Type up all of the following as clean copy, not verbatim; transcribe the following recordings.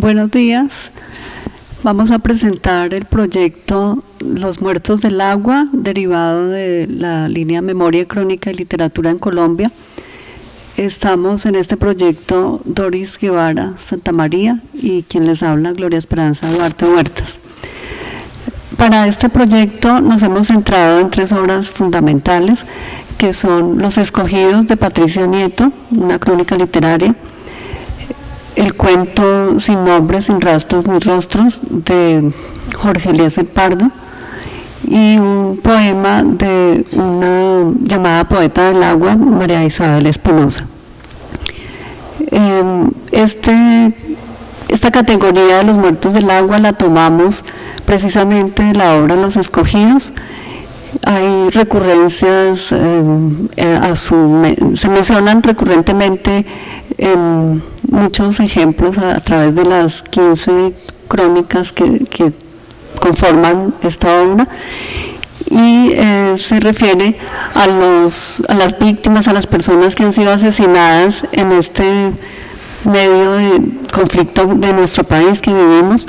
Buenos días. Vamos a presentar el proyecto Los Muertos del Agua, derivado de la línea Memoria, Crónica y Literatura en Colombia. Estamos en este proyecto Doris Guevara Santamaría y quien les habla, Gloria Esperanza Duarte Huertas. Para este proyecto nos hemos centrado en 3 obras fundamentales, que son Los Escogidos de Patricia Nieto, una crónica literaria, el cuento Sin Nombres, Sin Rastros ni Rostros de Jorge Eliezer Pardo y un poema de una llamada poeta del agua, María Isabel Espinosa. Esta categoría de los muertos del agua la tomamos precisamente de la obra Los Escogidos. Hay recurrencias, se mencionan recurrentemente muchos ejemplos a través de las 15 crónicas que conforman esta obra, y se refiere a las víctimas, a las personas que han sido asesinadas en este medio de conflicto de nuestro país que vivimos,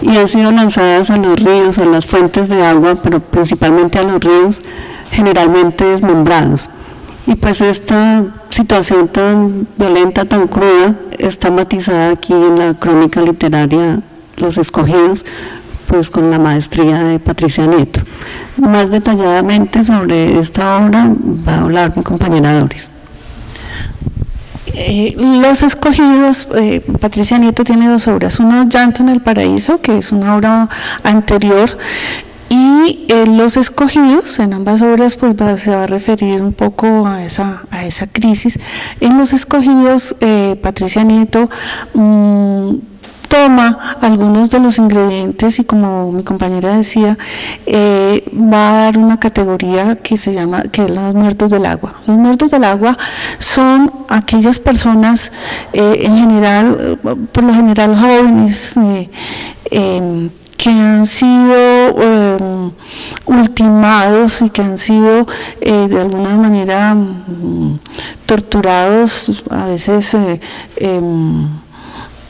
y han sido lanzadas a los ríos, a las fuentes de agua, pero principalmente a los ríos, generalmente desmembrados. Y pues esta situación tan violenta, tan cruda, está matizada aquí en la crónica literaria Los Escogidos, pues con la maestría de Patricia Nieto. Más detalladamente sobre esta obra va a hablar mi compañera Doris. Los Escogidos, Patricia Nieto tiene 2 obras, una Llanto en el Paraíso, que es una obra anterior, y Los Escogidos, en ambas obras pues se va a referir un poco a esa crisis. En Los Escogidos, Patricia Nieto toma algunos de los ingredientes y, como mi compañera decía, va a dar una categoría que se llama, que es los muertos del agua. Los muertos del agua son aquellas personas, en general, por lo general jóvenes, que han sido ultimados y que han sido de alguna manera torturados, a veces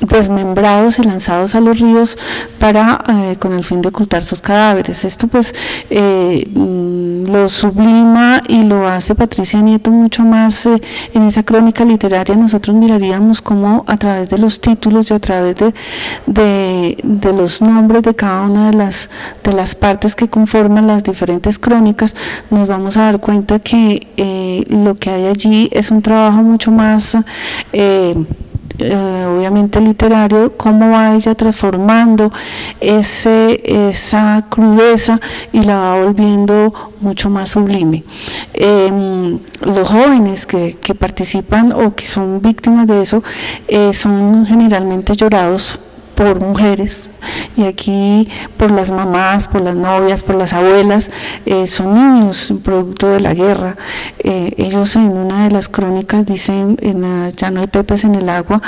desmembrados y lanzados a los ríos con el fin de ocultar sus cadáveres. Esto pues lo sublima y lo hace Patricia Nieto mucho más en esa crónica literaria. Nosotros miraríamos cómo a través de los títulos y a través de los nombres de cada una de las partes que conforman las diferentes crónicas, nos vamos a dar cuenta que lo que hay allí es un trabajo mucho más obviamente literario, cómo va ella transformando esa crudeza y la va volviendo mucho más sublime. Los jóvenes que participan o que son víctimas de eso son generalmente llorados por mujeres, y aquí por las mamás, por las novias, por las abuelas. Son niños producto de la guerra. Ellos en una de las crónicas dicen, Ya no hay peces en el agua,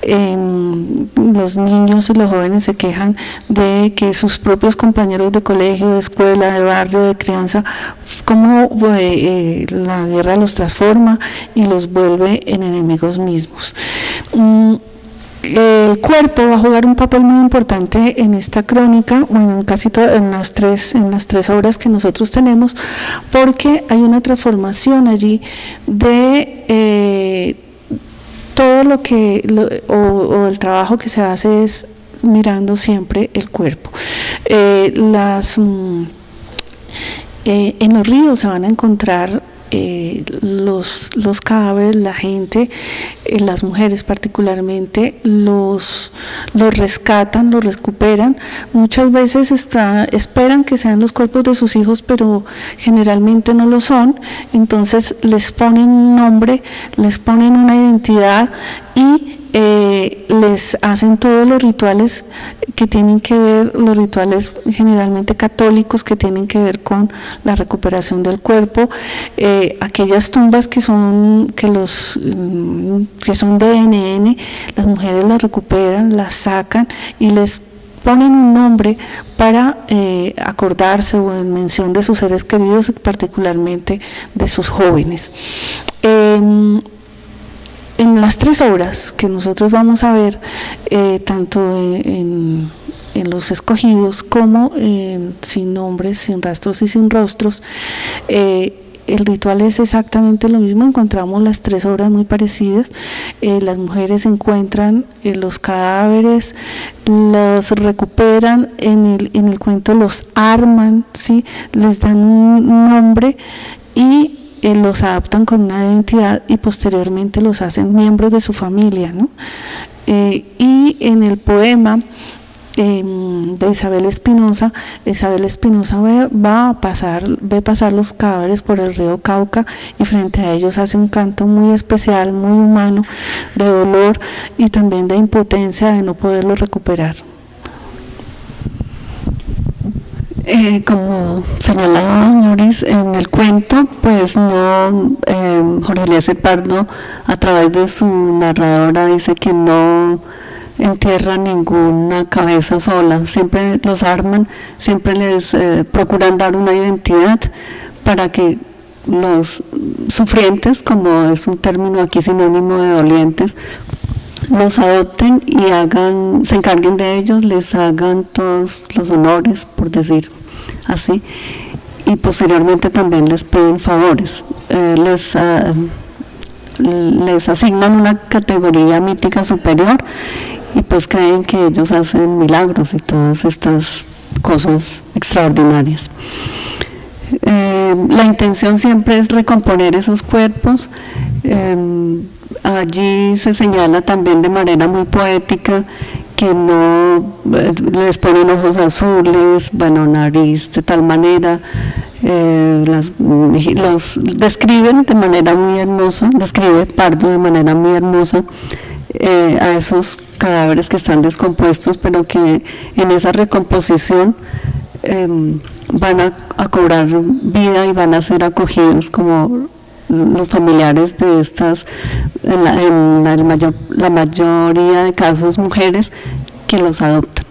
los niños y los jóvenes se quejan de que sus propios compañeros de colegio, de escuela, de barrio, de crianza, cómo la guerra los transforma y los vuelve en enemigos mismos. El cuerpo va a jugar un papel muy importante en esta crónica, bueno, en casi todas, en las tres obras que nosotros tenemos, porque hay una transformación allí de todo lo que el trabajo que se hace es mirando siempre el cuerpo. En los ríos se van a encontrar los cadáveres, la gente, las mujeres particularmente, los rescatan, los recuperan. Muchas veces esperan que sean los cuerpos de sus hijos, pero generalmente no lo son. Entonces les ponen un nombre, les ponen una identidad y les hacen todos los rituales que tienen que ver, los rituales generalmente católicos que tienen que ver con la recuperación del cuerpo. Aquellas tumbas que son de NN, las mujeres las recuperan, las sacan y les ponen un nombre para acordarse o en mención de sus seres queridos, particularmente de sus jóvenes. En las 3 obras que nosotros vamos a ver, tanto en Los Escogidos como Sin Nombres, Sin Rastros y Sin Rostros, el ritual es exactamente lo mismo. Encontramos las 3 obras muy parecidas. Las mujeres encuentran los cadáveres, los recuperan, en el cuento los arman, ¿sí? Les dan un nombre y los adaptan con una identidad y posteriormente los hacen miembros de su familia, ¿no? Y en el poema de Isabel Espinosa ve pasar los cadáveres por el río Cauca y frente a ellos hace un canto muy especial, muy humano, de dolor y también de impotencia de no poderlo recuperar. Como señalaba Doris, en el cuento, pues no, Jorge Eliezer Pardo, a través de su narradora, dice que no entierra ninguna cabeza sola, siempre los arman, siempre les procuran dar una identidad para que los sufrientes, como es un término aquí sinónimo de dolientes, los adopten y se encarguen de ellos, les hagan todos los honores, por decir así, y posteriormente también les piden favores, les asignan una categoría mítica superior y pues creen que ellos hacen milagros y todas estas cosas extraordinarias. La intención siempre es recomponer esos cuerpos. Allí se señala también de manera muy poética que no les ponen ojos azules, bueno, nariz de tal manera, los describen de manera muy hermosa, describe Pardo de manera muy hermosa a esos cadáveres que están descompuestos, pero que en esa recomposición van a cobrar vida y van a ser acogidos como los familiares de estas, la mayoría de casos mujeres que los adoptan.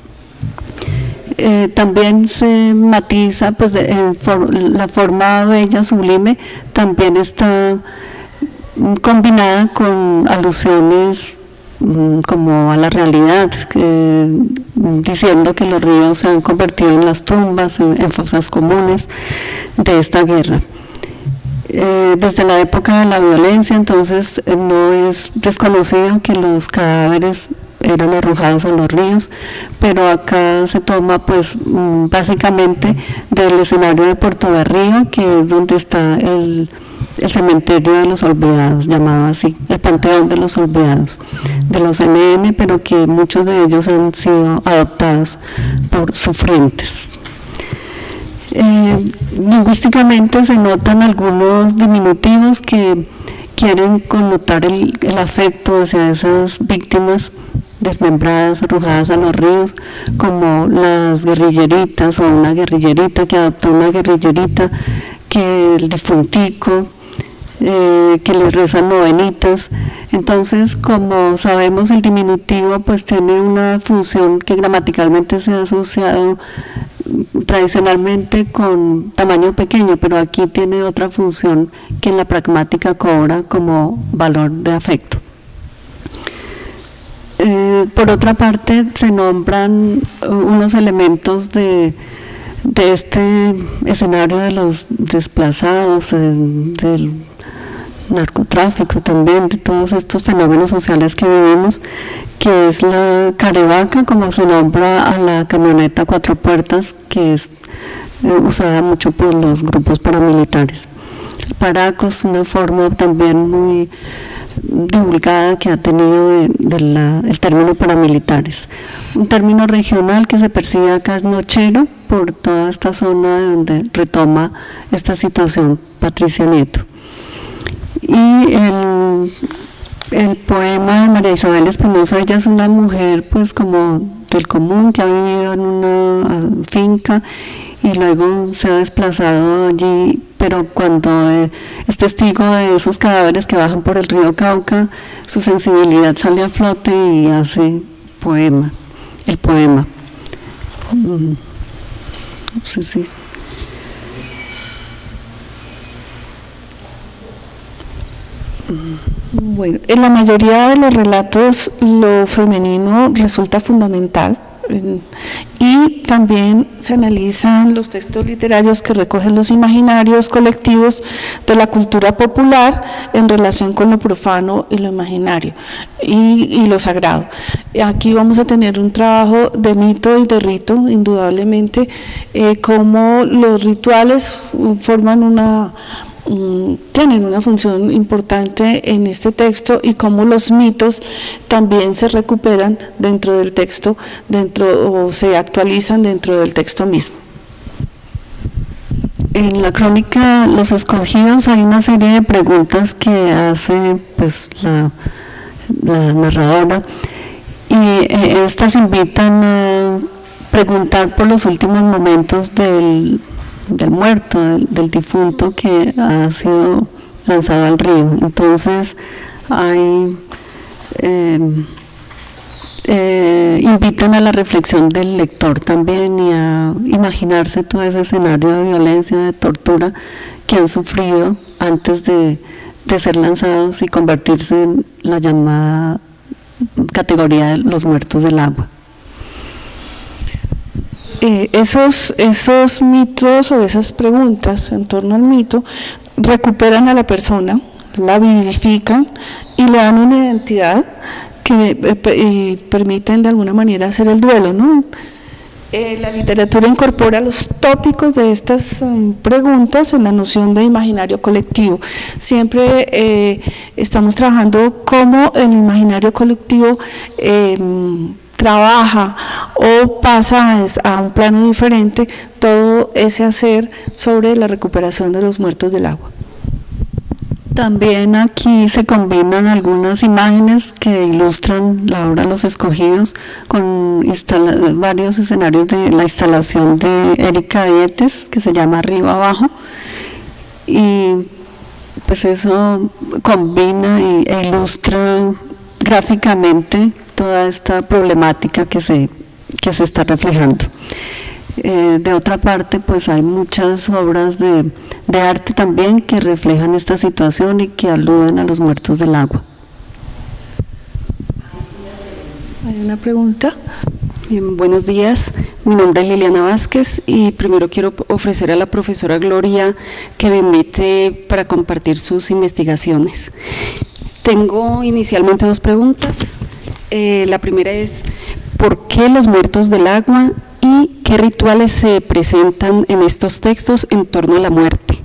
También se matiza, pues la forma bella, sublime, también está combinada con alusiones como a la realidad, diciendo que los ríos se han convertido en las tumbas, en fosas comunes de esta guerra. Desde la época de la violencia, entonces no es desconocido que los cadáveres eran arrojados a los ríos, pero acá se toma pues básicamente del escenario de Puerto Berrío, que es donde está el cementerio de los olvidados, llamado así, el Panteón de los Olvidados, de los NN, pero que muchos de ellos han sido adoptados por sufrientes. Lingüísticamente se notan algunos diminutivos que quieren connotar el afecto hacia esas víctimas desmembradas, arrojadas a los ríos, como las guerrilleritas o una guerrillerita que adoptó una guerrillerita, que el difuntico, que les rezan novenitas. Entonces, como sabemos, el diminutivo pues tiene una función que gramaticalmente se ha asociado tradicionalmente con tamaño pequeño, pero aquí tiene otra función que en la pragmática cobra como valor de afecto. Por otra parte, se nombran unos elementos de este escenario de los desplazados, del narcotráfico también, de todos estos fenómenos sociales que vivimos, que es la carevaca, como se nombra a la camioneta 4 puertas, que es usada mucho por los grupos paramilitares. El paraco es una forma también muy divulgada que ha tenido el término paramilitares. Un término regional que se percibe acá es nochero, por toda esta zona donde retoma esta situación Patricia Nieto. Y el poema de María Isabel Espinosa, ella es una mujer pues como del común, que ha vivido en una finca y luego se ha desplazado allí, pero cuando es testigo de esos cadáveres que bajan por el río Cauca, su sensibilidad sale a flote y hace el poema. No sé si... Bueno, en la mayoría de los relatos lo femenino resulta fundamental. Y también se analizan los textos literarios que recogen los imaginarios colectivos de la cultura popular en relación con lo profano y lo imaginario y lo sagrado. Aquí vamos a tener un trabajo de mito y de rito, indudablemente, cómo los rituales tienen una función importante en este texto y cómo los mitos también se recuperan dentro del texto, o se actualizan dentro del texto mismo. En la crónica Los Escogidos hay una serie de preguntas que hace pues la narradora, y estas invitan a preguntar por los últimos momentos del muerto, del difunto que ha sido lanzado al río. Entonces invitan a la reflexión del lector también y a imaginarse todo ese escenario de violencia, de tortura que han sufrido antes de ser lanzados y convertirse en la llamada categoría de los muertos del agua. Esos mitos o esas preguntas en torno al mito recuperan a la persona, la vivifican y le dan una identidad y permiten de alguna manera hacer el duelo, ¿no? La literatura incorpora los tópicos de estas preguntas en la noción de imaginario colectivo. Siempre estamos trabajando cómo el imaginario colectivo trabaja o pasa a un plano diferente todo ese hacer sobre la recuperación de los muertos del agua. También aquí se combinan algunas imágenes que ilustran la obra Los Escogidos con varios escenarios de la instalación de Erika Dietes, que se llama Arriba Abajo, y pues eso combina e ilustra gráficamente toda esta problemática que se está reflejando. De otra parte, pues hay muchas obras de arte también que reflejan esta situación y que aluden a los muertos del agua. ¿Hay una pregunta? Bien, buenos días, mi nombre es Liliana Vázquez y primero quiero ofrecer a la profesora Gloria que me invite para compartir sus investigaciones. Tengo inicialmente dos preguntas. La primera es, ¿por qué los muertos del agua y qué rituales se presentan en estos textos en torno a la muerte?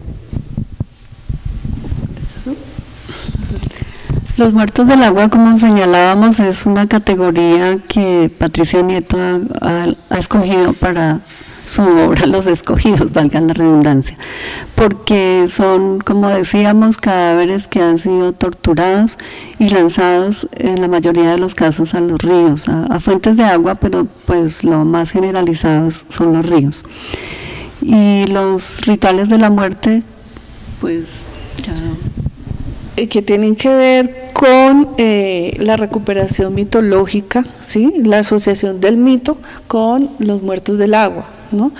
Los muertos del agua, como señalábamos, es una categoría que Patricia Nieto ha escogido para su obra Los Escogidos, valga la redundancia, porque son, como decíamos, cadáveres que han sido torturados y lanzados en la mayoría de los casos a los ríos, a fuentes de agua, pero pues lo más generalizados son los ríos. Y los rituales de la muerte, pues ya... que tienen que ver con la recuperación mitológica, ¿sí? La asociación del mito con los muertos del agua, ¿no?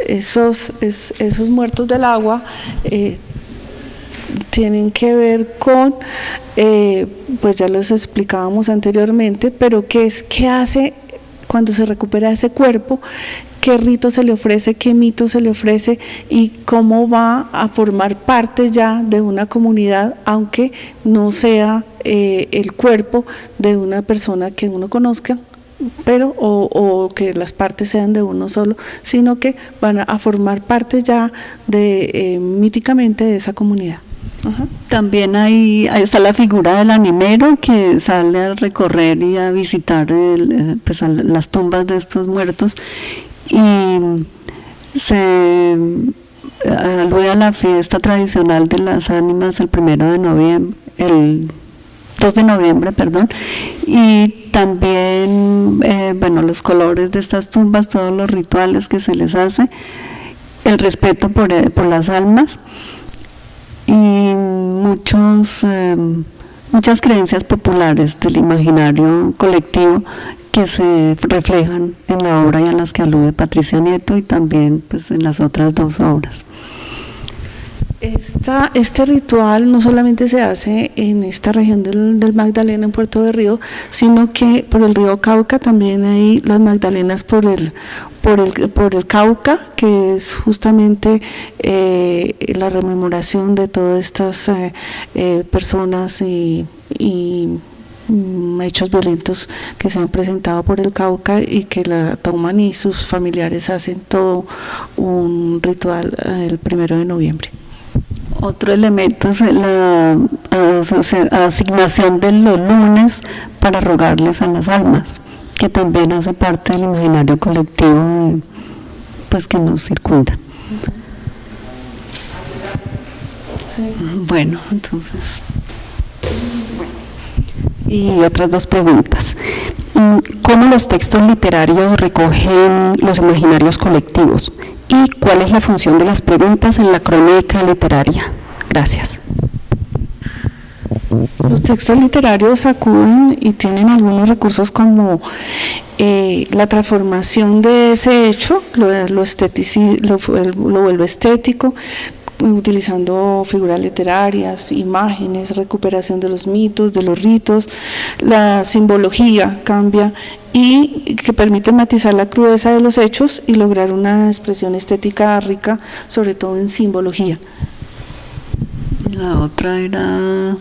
Esos muertos del agua tienen que ver con, pues ya los explicábamos anteriormente, pero ¿qué hace cuando se recupera ese cuerpo? ¿Qué rito se le ofrece, qué mito se le ofrece y cómo va a formar parte ya de una comunidad, aunque no sea el cuerpo de una persona que uno conozca, pero o que las partes sean de uno solo, sino que van a formar parte ya de míticamente de esa comunidad? Ajá. También ahí está la figura del animero que sale a recorrer y a visitar pues a las tumbas de estos muertos, y se alude a la fiesta tradicional de las ánimas el 2 de noviembre, perdón, y también bueno, los colores de estas tumbas, todos los rituales que se les hace, el respeto por las almas y muchas creencias populares del imaginario colectivo que se reflejan en la obra y a las que alude Patricia Nieto, y también pues en las otras dos obras. Este ritual no solamente se hace en esta región del Magdalena, en Puerto de Río, sino que por el río Cauca también hay las Magdalenas por el Cauca, que es justamente la rememoración de todas estas personas y hechos violentos que se han presentado por el Cauca, y que la Tauman y sus familiares hacen todo un ritual el 1 de noviembre. Otro elemento es la asignación de los lunes para rogarles a las almas, que también hace parte del imaginario colectivo pues que nos circunda. Bueno, entonces, y otras dos preguntas. ¿Cómo los textos literarios recogen los imaginarios colectivos? ¿Y cuál es la función de las preguntas en la crónica literaria? Gracias. Los textos literarios acuden y tienen algunos recursos como la transformación de ese hecho, lo vuelve estético, utilizando figuras literarias, imágenes, recuperación de los mitos, de los ritos, la simbología cambia y que permite matizar la crudeza de los hechos y lograr una expresión estética rica, sobre todo en simbología. La otra era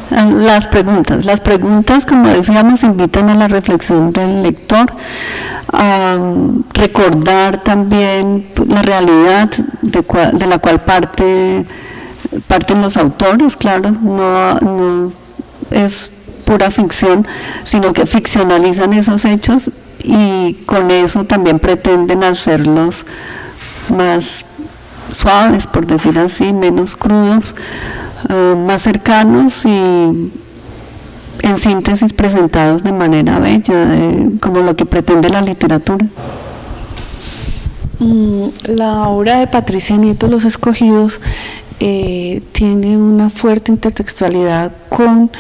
las preguntas. Las preguntas, como decíamos, invitan a la reflexión del lector, a recordar también la realidad de la cual parten los autores. Claro, no es pura ficción, sino que ficcionalizan esos hechos y con eso también pretenden hacerlos más suaves, por decir así, menos crudos, más cercanos y en síntesis presentados de manera bella, como lo que pretende la literatura. La obra de Patricia Nieto, Los Escogidos, tiene una fuerte intertextualidad con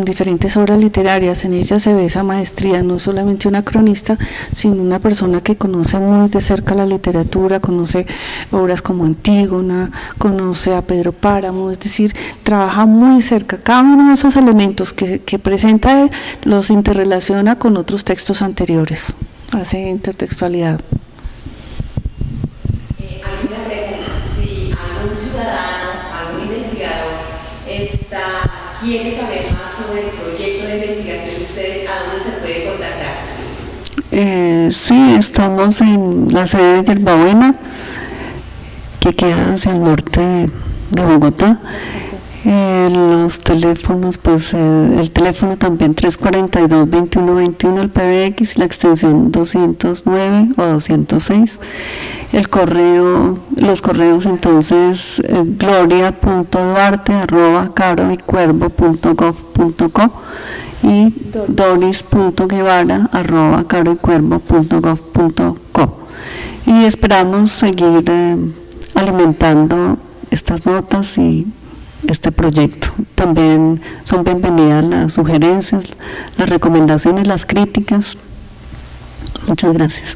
diferentes obras literarias. En ella se ve esa maestría, no solamente una cronista, sino una persona que conoce muy de cerca la literatura, conoce obras como Antígona, conoce a Pedro Páramo, es decir, trabaja muy cerca. Cada uno de esos elementos que presenta los interrelaciona con otros textos anteriores, hace intertextualidad. ¿Quiere saber más sobre el proyecto de investigación de ustedes? ¿A dónde se puede contactar? Sí, estamos en la sede de Yerbabuena, que queda hacia el norte de Bogotá. Los teléfonos, pues el teléfono también 342-2121 el PBX, la extensión 209 o 206. El correo, los correos entonces gloria.duarte@caroycuervo.gov.co y doris.guevara@caroycuervo.gov.co, y esperamos seguir alimentando estas notas y este proyecto. También son bienvenidas las sugerencias, las recomendaciones, las críticas. Muchas gracias.